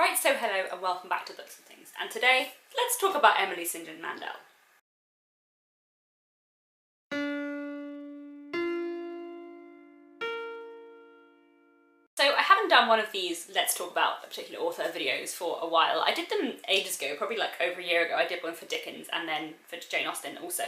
Right, so hello and welcome back to Books and Things, and today let's talk about Emily St John Mandel. So I haven't done one of these let's talk about a particular author videos for a while. I did them ages ago, probably like over a year ago. I did one for Dickens and then for Jane Austen also.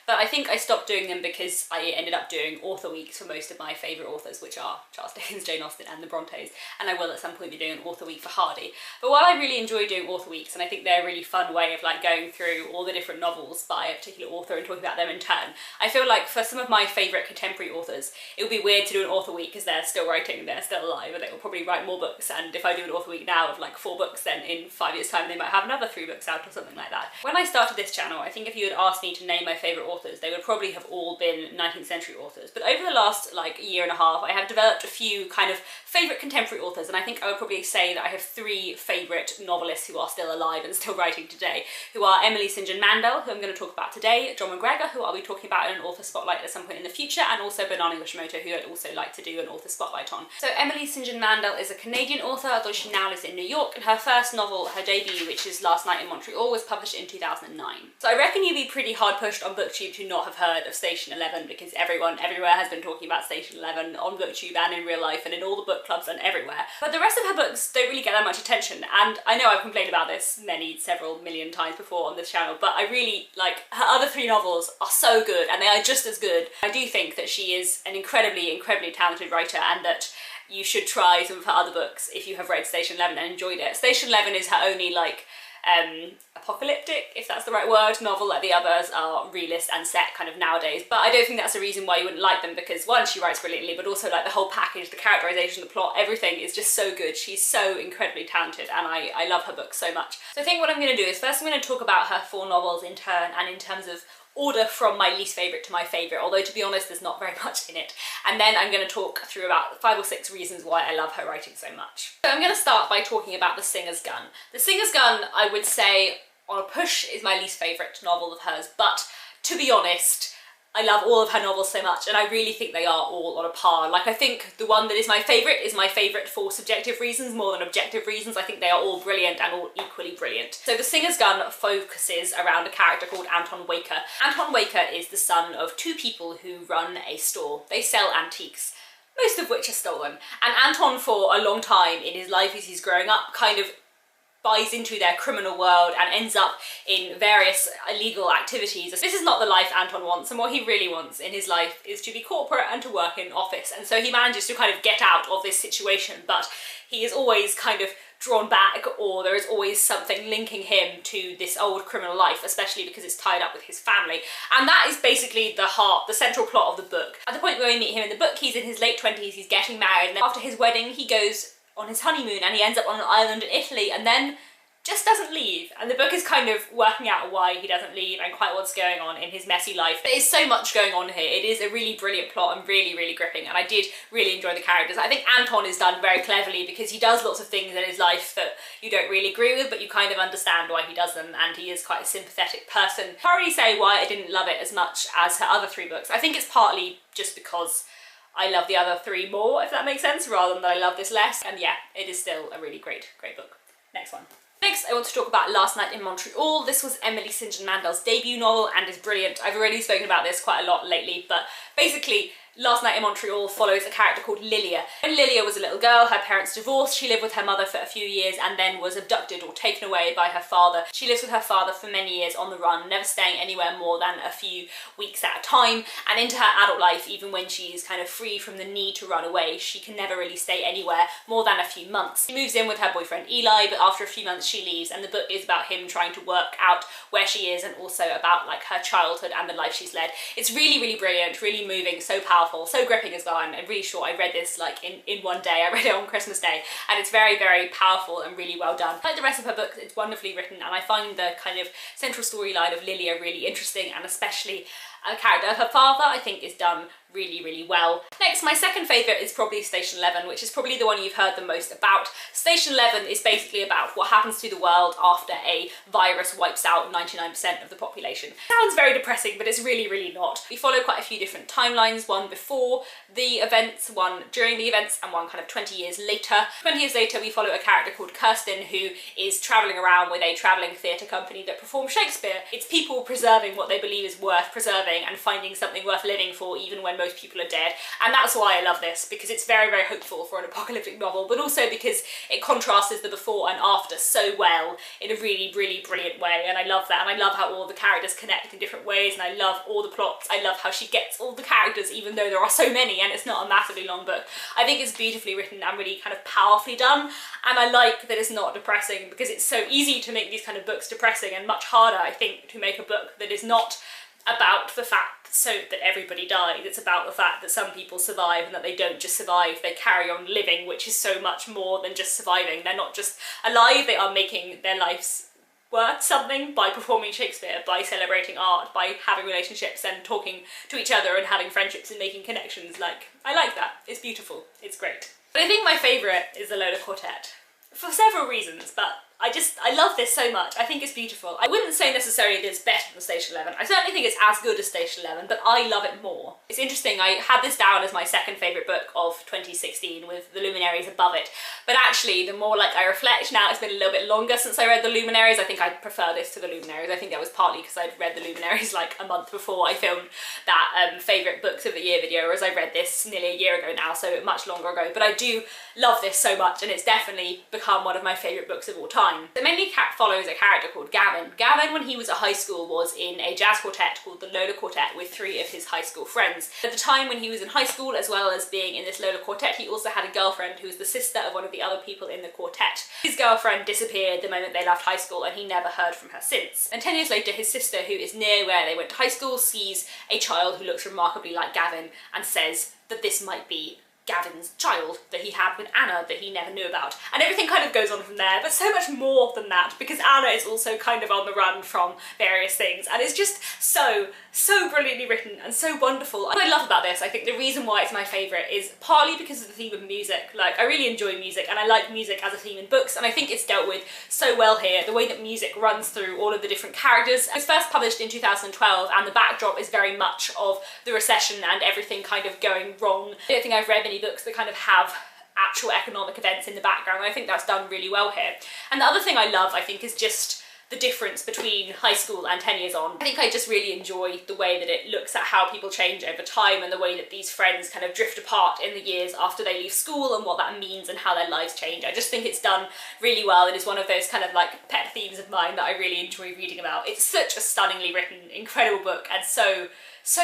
But I think I stopped doing them because I ended up doing author weeks for most of my favourite authors, which are Charles Dickens, Jane Austen and the Brontes, and I will at some point be doing an author week for Hardy. But while I really enjoy doing author weeks, and I think they're a really fun way of like going through all the different novels by a particular author and talking about them in turn, I feel like for some of my favourite contemporary authors, it would be weird to do an author week because they're still writing, they're still alive, and they will probably write more books, and if I do an author week now of like 4 books, then in 5 years time they might have another 3 books out or something like that. When I started this channel, I think if you had asked me to name my favourite authors, they would probably have all been 19th century authors, but over the last like year and a half I have developed a few kind of favourite contemporary authors, and I think I would probably say that I have 3 favourite novelists who are still alive and still writing today, who are Emily St John Mandel, who I'm going to talk about today, John McGregor, who I'll be talking about in an author spotlight at some point in the future, and also Banana Yoshimoto, who I'd also like to do an author spotlight on. So Emily St John Mandel is a Canadian author, although she now lives in New York, and her first novel, her debut, which is Last Night in Montreal, was published in 2009. So I reckon you'd be pretty hard pushed on BookTube to not have heard of Station 11, because everyone everywhere has been talking about Station 11 on BookTube and in real life and in all the book clubs and everywhere. But the rest of her books don't really get that much attention, and I know I've complained about this several million times before on this channel, but I really, like, her other 3 novels are so good, and they are just as good. I do think that she is an incredibly talented writer, and that you should try some of her other books if you have read Station 11 and enjoyed it. Station 11 is her only, like, apocalyptic, if that's the right word, novel. Like the others are realist and set kind of nowadays, but I don't think that's a reason why you wouldn't like them, because one, she writes brilliantly, but also like the whole package, the characterization, the plot, everything is just so good. She's so incredibly talented, and I love her books so much. So I think what I'm going to do is first I'm going to talk about her 4 novels in turn, and in terms of order from my least favourite to my favourite, although to be honest there's not very much in it, and then I'm going to talk through about 5 or 6 reasons why I love her writing so much. So I'm going to start by talking about The Singer's Gun. The Singer's Gun, I would say on a push, is my least favourite novel of hers, but to be honest, I love all of her novels so much, and I really think they are all on a par. Like, I think the one that is my favourite for subjective reasons more than objective reasons. I think they are all brilliant and all equally brilliant. So The Singer's Gun focuses around a character called Anton Waker. Anton Waker is the son of 2 people who run a store. They sell antiques, most of which are stolen. And Anton, for a long time in his life as he's growing up, kind of buys into their criminal world and ends up in various illegal activities. This is not the life Anton wants, and what he really wants in his life is to be corporate and to work in office, and so he manages to kind of get out of this situation, but he is always kind of drawn back, or there is always something linking him to this old criminal life, especially because it's tied up with his family. And that is basically the central plot of the book. At the point where we meet him in the book, he's in his late 20s, he's getting married, and after his wedding he goes on his honeymoon and he ends up on an island in Italy and then just doesn't leave. And the book is kind of working out why he doesn't leave and quite what's going on in his messy life. There is so much going on here. It is a really brilliant plot and really gripping, and I did really enjoy the characters. I think Anton is done very cleverly because he does lots of things in his life that you don't really agree with, but you kind of understand why he does them, and he is quite a sympathetic person. I can't really say why I didn't love it as much as her other 3 books. I think it's partly just because I love the other 3 more, if that makes sense, rather than that I love this less. And yeah, it is still a really great book. Next one. Next, I want to talk about Last Night in Montreal. This was Emily St John Mandel's debut novel and is brilliant. I've already spoken about this quite a lot lately, but basically Last Night in Montreal follows a character called Lilia. When Lilia was a little girl, her parents divorced, she lived with her mother for a few years and then was abducted or taken away by her father. She lives with her father for many years on the run, never staying anywhere more than a few weeks at a time, and into her adult life, even when she's kind of free from the need to run away, she can never really stay anywhere more than a few months. She moves in with her boyfriend Eli, but after a few months she leaves, and the book is about him trying to work out where she is and also about like her childhood and the life she's led. It's really brilliant, really moving, so powerful, so gripping as well. I'm really short. I read this like in one day. I read it on Christmas Day, and it's very powerful and really well done. Like the rest of her books, it's wonderfully written, and I find the kind of central storyline of Lilia really interesting, and especially a character of her father I think is done really, really well. Next, my second favourite is probably Station 11, which is probably the one you've heard the most about. Station 11 is basically about what happens to the world after a virus wipes out 99% of the population. Sounds very depressing, but it's really, really not. We follow quite a few different timelines, one before the events, one during the events, and one kind of 20 years later. 20 years later, we follow a character called Kirsten, who is travelling around with a travelling theatre company that performs Shakespeare. It's people preserving what they believe is worth preserving and finding something worth living for even when most people are dead. And that's why I love this, because it's very, very hopeful for an apocalyptic novel, but also because it contrasts the before and after so well in a really, really brilliant way. And I love that. And I love how all the characters connect in different ways, and I love all the plots. I love how she gets all the characters, even though there are so many and it's not a massively long book. I think it's beautifully written and really kind of powerfully done, and I like that it's not depressing, because it's so easy to make these kind of books depressing and much harder, I think, to make a book that is not about the fact so that everybody died. It's about the fact that some people survive, and that they don't just survive, they carry on living, which is so much more than just surviving. They're not just alive, they are making their lives worth something by performing Shakespeare, by celebrating art, by having relationships and talking to each other and having friendships and making connections. Like, I like that. It's beautiful. It's great. But I think my favourite is the Lola Quartet, for several reasons, but I love this so much. I think it's beautiful. I wouldn't say necessarily that it's better than Station 11. I certainly think it's as good as Station 11, but I love it more. It's interesting, I had this down as my second favourite book of 2016 with The Luminaries above it, but actually the more like I reflect now, it's been a little bit longer since I read The Luminaries. I think I prefer this to The Luminaries. I think that was partly because I'd read The Luminaries like a month before I filmed that favourite books of the year video, whereas I read this nearly a year ago now, so much longer ago. But I do love this so much, and it's definitely become one of my favourite books of all time. The mainly follows a character called Gavin. Gavin, when he was at high school, was in a jazz quartet called the Lola Quartet with 3 of his high school friends. At the time when he was in high school, as well as being in this Lola Quartet, he also had a girlfriend who was the sister of one of the other people in the quartet. His girlfriend disappeared the moment they left high school, and he never heard from her since. And 10 years later, his sister, who is near where they went to high school, sees a child who looks remarkably like Gavin and says that this might be Gavin's child that he had with Anna that he never knew about. And everything kind of goes on from there, but so much more than that, because Anna is also kind of on the run from various things, and it's just so brilliantly written and so wonderful. What I love about this, I think the reason why it's my favourite is partly because of the theme of music. Like, I really enjoy music, and I like music as a theme in books, and I think it's dealt with so well here. The way that music runs through all of the different characters. It was first published in 2012, and the backdrop is very much of the recession and everything kind of going wrong. I don't think I've read many books that kind of have actual economic events in the background, and I think that's done really well here. And the other thing I love, I think, is just the difference between high school and 10 years on. I think I just really enjoy the way that it looks at how people change over time, and the way that these friends kind of drift apart in the years after they leave school, and what that means and how their lives change. I just think it's done really well. It is one of those kind of like pet themes of mine that I really enjoy reading about. It's such a stunningly written, incredible book, and so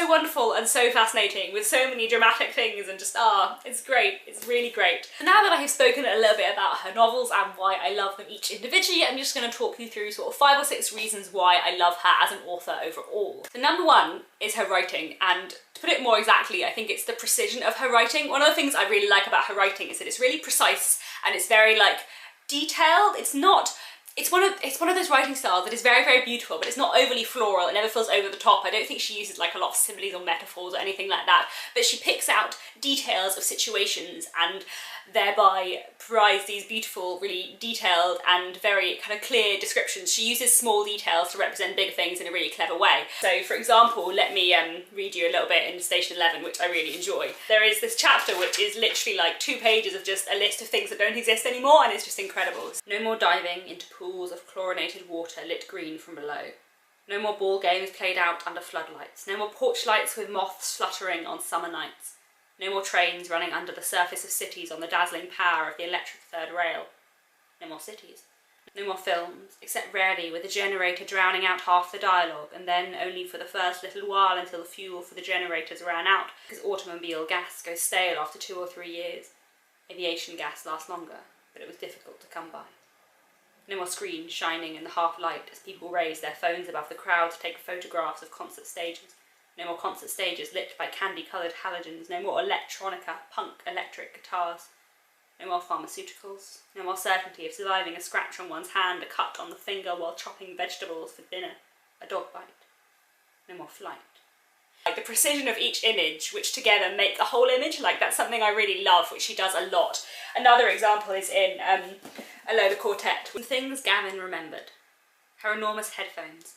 wonderful and so fascinating, with so many dramatic things, and just, it's great. It's really great. And now that I have spoken a little bit about her novels and why I love them each individually, I'm just going to talk you through sort of 5 or 6 reasons why I love her as an author overall. So number 1 is her writing, and to put it more exactly, I think it's the precision of her writing. One of the things I really like about her writing is that it's really precise, and it's very like detailed. It's one of those writing styles that is very, very beautiful, but it's not overly floral. It never feels over the top. I don't think she uses like a lot of similes or metaphors or anything like that, but she picks out details of situations and thereby provides these beautiful, really detailed and very kind of clear descriptions. She uses small details to represent big things in a really clever way. So for example, let me read you a little bit in Station 11, which I really enjoy. There is this chapter which is literally like 2 pages of just a list of things that don't exist anymore, and it's just incredible. No more diving into pools of chlorinated water lit green from below. No more ball games played out under floodlights. No more porch lights with moths fluttering on summer nights. No more trains running under the surface of cities on the dazzling power of the electric third rail. No more cities. No more films, except rarely with the generator drowning out half the dialogue, and then only for the first little while until the fuel for the generators ran out, because automobile gas goes stale after 2 or 3 years. Aviation gas lasts longer, but it was difficult to come by. No more screens shining in the half-light as people raise their phones above the crowd to take photographs of concert stages. No more concert stages lit by candy-coloured halogens. No more electronica, punk, electric guitars. No more pharmaceuticals. No more certainty of surviving a scratch on one's hand, a cut on the finger while chopping vegetables for dinner, a dog bite. No more flight. Like the precision of each image, which together make the whole image, like that's something I really love, which she does a lot. Another example is in A Lola Quartet. Things Gavin remembered. Her enormous headphones.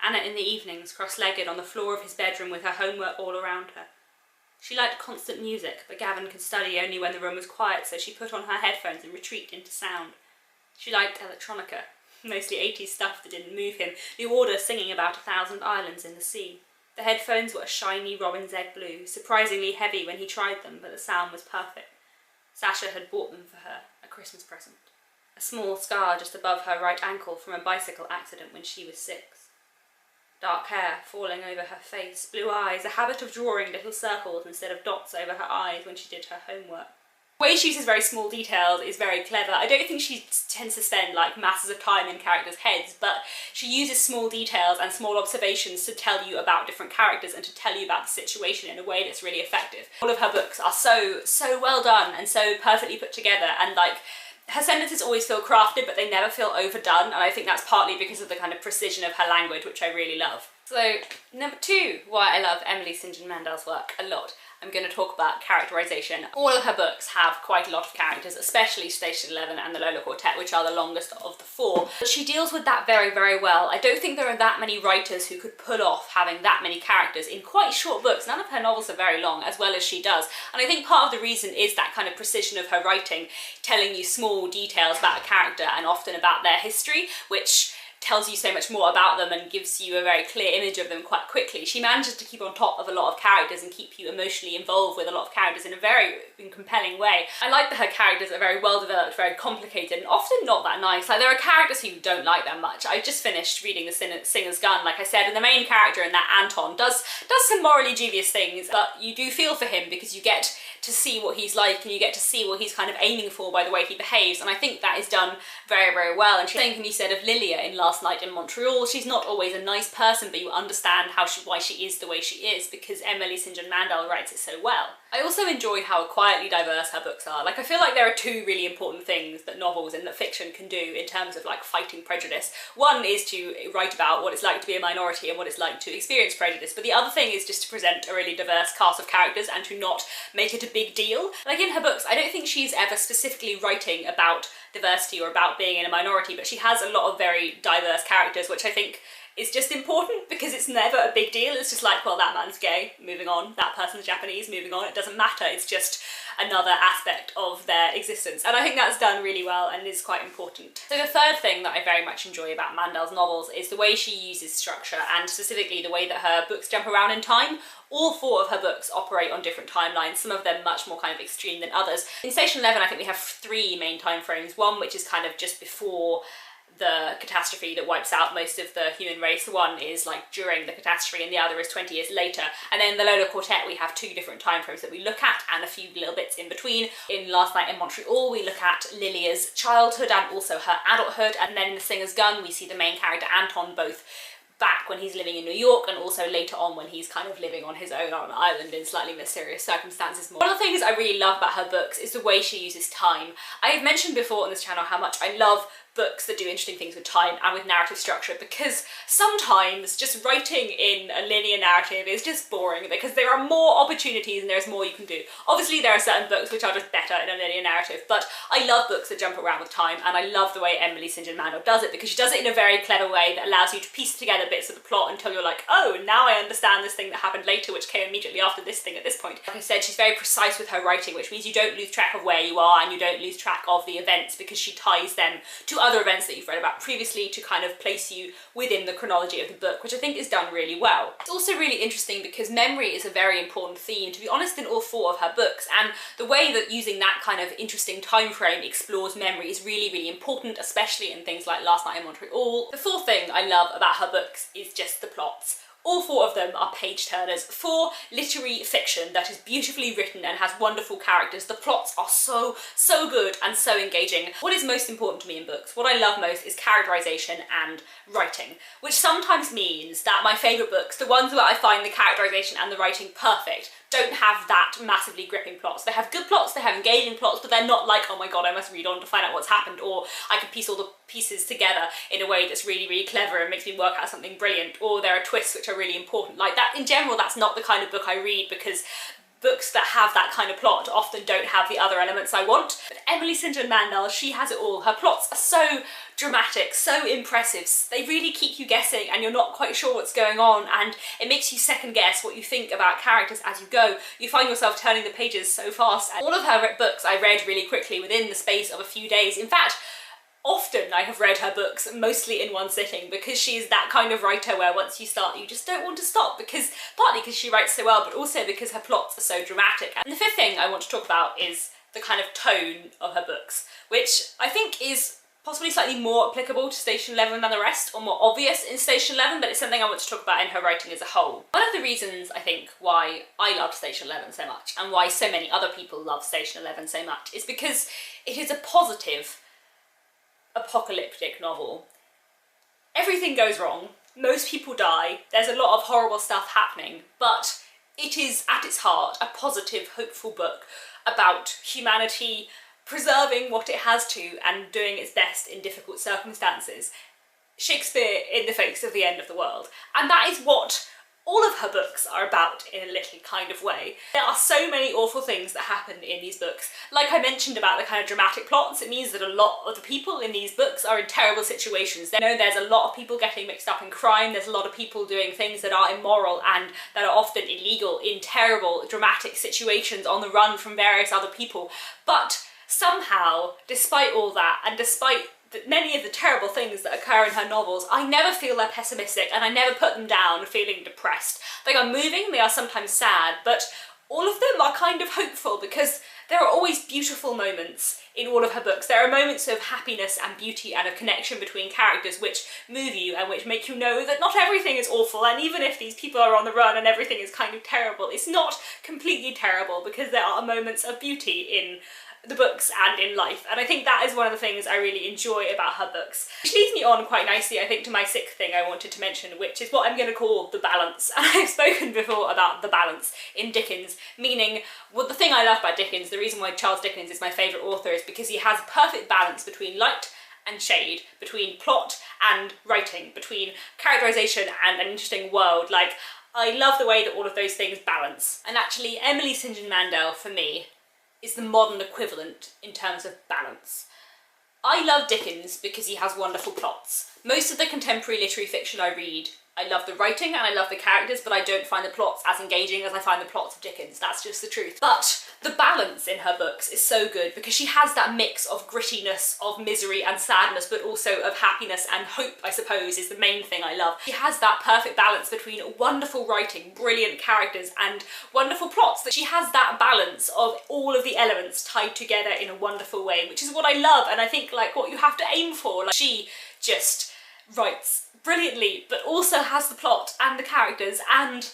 Anna in the evenings, cross-legged on the floor of his bedroom with her homework all around her. She liked constant music, but Gavin could study only when the room was quiet, so she put on her headphones and retreated into sound. She liked electronica, mostly 80s stuff that didn't move him, the Order singing about 1,000 islands in the sea. The headphones were a shiny robin's egg blue, surprisingly heavy when he tried them, but the sound was perfect. Sasha had bought them for her, a Christmas present. A small scar just above her right ankle from a bicycle accident when she was 6. Dark hair falling over her face, blue eyes, a habit of drawing little circles instead of dots over her eyes when she did her homework. The way she uses very small details is very clever. I don't think she tends to spend like masses of time in characters' heads, but she uses small details and small observations to tell you about different characters and to tell you about the situation in a way that's really effective. All of her books are so well done and so perfectly put together, and like her sentences always feel crafted, but they never feel overdone, and I think that's partly because of the kind of precision of her language, which I really love. So, number 2, why I love Emily St John Mandel's work a lot. I'm going to talk about characterization. All of her books have quite a lot of characters, especially Station 11 and the Lola Quartet, which are the longest of the 4. But she deals with that very well. I don't think there are that many writers who could pull off having that many characters in quite short books. None of her novels are very long, as well as she does. And I think part of the reason is that kind of precision of her writing, telling you small details about a character and often about their history, which tells you so much more about them and gives you a very clear image of them quite quickly. She manages to keep on top of a lot of characters and keep you emotionally involved with a lot of characters in a very compelling way. I like that her characters are very well developed, very complicated, and often not that nice. Like, there are characters who you don't like that much. I just finished reading The Singer's Gun, like I said, and the main character in that, Anton, does some morally dubious things, but you do feel for him because you get to see what he's like and you get to see what he's kind of aiming for by the way he behaves, and I think that is done very well. And the same can be said of Lilia in Last Night in Montreal. She's not always a nice person, but you understand why she is the way she is because Emily St John Mandel writes it so well. I also enjoy how quietly diverse her books are. Like, I feel like there are 2 really important things that novels and that fiction can do in terms of like fighting prejudice. One is to write about what it's like to be a minority and what it's like to experience prejudice, but the other thing is just to present a really diverse cast of characters and to not make it a big deal. Like in her books, I don't think she's ever specifically writing about diversity or about being in a minority, but she has a lot of very diverse characters, which I think is just important because it's never a big deal. It's just like, well, that man's gay, moving on, that person's Japanese, moving on. It doesn't matter, it's just another aspect of their existence, and I think that's done really well and is quite important. So the third thing that I very much enjoy about Mandel's novels is the way she uses structure, and specifically the way that her books jump around in time. All 4 of her books operate on different timelines, some of them much more kind of extreme than others. In Station 11, I think we have 3 main time frames. One which is kind of just before the catastrophe that wipes out most of the human race. One is like during the catastrophe and the other is 20 years later. And then the Lola Quartet, we have 2 different time frames that we look at and a few little bits in between. In Last Night in Montreal, we look at Lilia's childhood and also her adulthood, and then in The Singer's Gun, we see the main character Anton both back when he's living in New York and also later on when he's kind of living on his own on an island in slightly mysterious circumstances. One of the things I really love about her books is the way she uses time. I have mentioned before on this channel how much I love books that do interesting things with time and with narrative structure, because sometimes just writing in a linear narrative is just boring because there are more opportunities and there's more you can do. Obviously there are certain books which are just better in a linear narrative, but I love books that jump around with time, and I love the way Emily St John Mandel does it because she does it in a very clever way that allows you to piece together bits of the plot until you're like, oh, now I understand this thing that happened later which came immediately after this thing at this point. Like I said, she's very precise with her writing, which means you don't lose track of where you are and you don't lose track of the events because she ties them to other events that you've read about previously to kind of place you within the chronology of the book, which I think is done really well. It's also really interesting because memory is a very important theme, to be honest, in all 4 of her books, and the way that using that kind of interesting time frame explores memory is really important, especially in things like Last Night in Montreal. The 4th thing I love about her books is just the plots. All 4 of them are page-turners. For literary fiction that is beautifully written and has wonderful characters, the plots are so good and so engaging. What is most important to me in books, what I love most, is characterization and writing, which sometimes means that my favourite books, the ones where I find the characterization and the writing perfect, don't have that massively gripping plots. They have good plots, they have engaging plots, but they're not like, oh my god, I must read on to find out what's happened, or I can piece all the pieces together in a way that's really, really clever and makes me work out something brilliant, or there are twists which are really important. Like that, in general, that's not the kind of book I read, because books that have that kind of plot often don't have the other elements I want. But Emily St John Mandel, she has it all. Her plots are so dramatic, so impressive. They really keep you guessing and you're not quite sure what's going on, and it makes you second guess what you think about characters as you go. You find yourself turning the pages so fast. And all of her books I read really quickly within the space of a few days. In fact, often I have read her books mostly in one sitting, because she's that kind of writer where once you start you just don't want to stop, because partly because she writes so well, but also because her plots are so dramatic. And the fifth thing I want to talk about is the kind of tone of her books, which I think is possibly slightly more applicable to Station 11 than the rest, or more obvious in Station 11, but it's something I want to talk about in her writing as a whole. One of the reasons I think why I loved Station 11 so much, and why so many other people love Station 11 so much, is because it is a positive apocalyptic novel. Everything goes wrong, most people die, there's a lot of horrible stuff happening, but it is at its heart a positive, hopeful book about humanity preserving what it has to and doing its best in difficult circumstances. Shakespeare in the face of the end of the world. And that is what all of her books are about in a little kind of way. There are so many awful things that happen in these books. Like I mentioned about the kind of dramatic plots, it means that a lot of the people in these books are in terrible situations. There's a lot of people getting mixed up in crime, there's a lot of people doing things that are immoral and that are often illegal in terrible, dramatic situations on the run from various other people. But somehow, despite all that, and despite many of the terrible things that occur in her novels, I never feel they're pessimistic, and I never put them down feeling depressed. They are moving, they are sometimes sad, but all of them are kind of hopeful, because there are always beautiful moments in all of her books. There are moments of happiness and beauty and of connection between characters which move you and which make you know that not everything is awful, and even if these people are on the run and everything is kind of terrible, it's not completely terrible, because there are moments of beauty in the books and in life. And I think that is one of the things I really enjoy about her books. Which leads me on quite nicely, I think, to my sixth thing I wanted to mention, which is what I'm going to call the balance. And I've spoken before about the balance in Dickens, meaning, well, the thing I love about Dickens, the reason why Charles Dickens is my favourite author, is because he has a perfect balance between light and shade, between plot and writing, between characterization and an interesting world. Like, I love the way that all of those things balance. And actually, Emily St John Mandel, for me, is the modern equivalent in terms of balance. I love Dickens because he has wonderful plots. Most of the contemporary literary fiction I read, I love the writing and I love the characters, but I don't find the plots as engaging as I find the plots of Dickens. That's just the truth. But the balance in her books is so good, because she has that mix of grittiness, of misery and sadness, but also of happiness and hope, I suppose, is the main thing I love. She has that perfect balance between wonderful writing, brilliant characters, and wonderful plots. That she has that balance of all of the elements tied together in a wonderful way, which is what I love, and I think like what you have to aim for. Like, she just writes brilliantly, but also has the plot and the characters and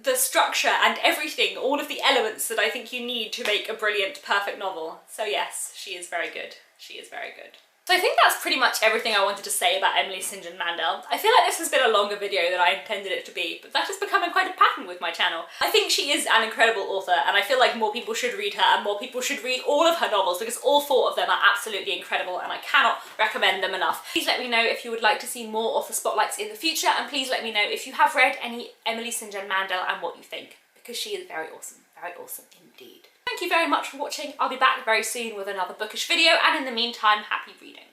the structure and everything, all of the elements that I think you need to make a brilliant, perfect novel. So yes, she is very good. She is very good. So I think that's pretty much everything I wanted to say about Emily St John Mandel. I feel like this has been a longer video than I intended it to be, but that is becoming quite a pattern with my channel. I think she is an incredible author, and I feel like more people should read her, and more people should read all of her novels, because all four of them are absolutely incredible and I cannot recommend them enough. Please let me know if you would like to see more author spotlights in the future, and please let me know if you have read any Emily St John Mandel and what you think, because she is very awesome indeed. Thank you very much for watching. I'll be back very soon with another bookish video, and in the meantime, happy reading.